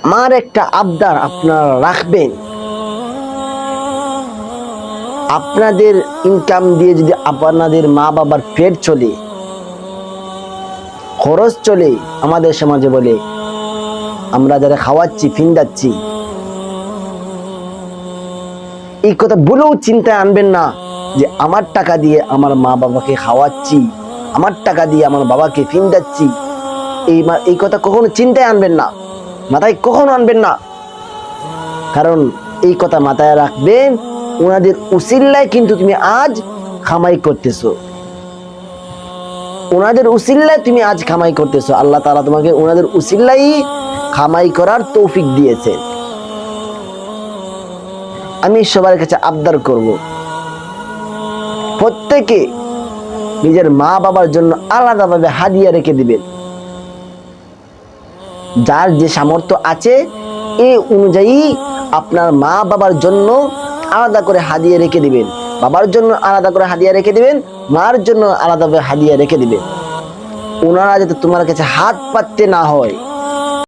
আমার একটা আবদার আপনারা রাখবেন, আপনাদের ইনকাম দিয়ে যদি আপনাদের মা বাবার পেট চলে, খরচ চলে, আমাদের সমাজে বলে আমরা যারা খাওয়াচ্ছি ফিন্দাচ্ছি, এই কথা বলেও চিন্তায় আনবেন না যে আমার টাকা দিয়ে আমার মা বাবাকে খাওয়াচ্ছি, আমার টাকা দিয়ে আমার বাবাকে ফিন্দাচ্ছি। এই কথা কখনো চিন্তায় আনবেন না, মাথায় কখনো আনবেন না। কারণ এই কথা মাথায় রাখবেন, ওনাদের উসিল্লায় কিন্তু তুমি আজ কামাই করতেছো, ওনাদের উসিল্লায় তুমি আজ কামাই করতেছো। আল্লাহ তাআলা তোমাকে ওনাদের উসিল্লাই কামাই করার তৌফিক দিয়েছে। আমি সবার কাছে আবদার করব, প্রত্যেকে নিজের মা বাবার জন্য আলাদাভাবে হাদিয়া রেখে দিবেন। যার যে সামর্থ্য আছে এই অনুযায়ী আপনার মা বাবার জন্য আলাদা করে হাদিয়া রেখে দিবেন, বাবার জন্য আলাদা করে হাদিয়া রেখে দিবেন, মার জন্য আলাদাভাবে হাদিয়া রেখে দিবেন। ওনারা যাতে তোমার কাছে হাত পাততে না হয়,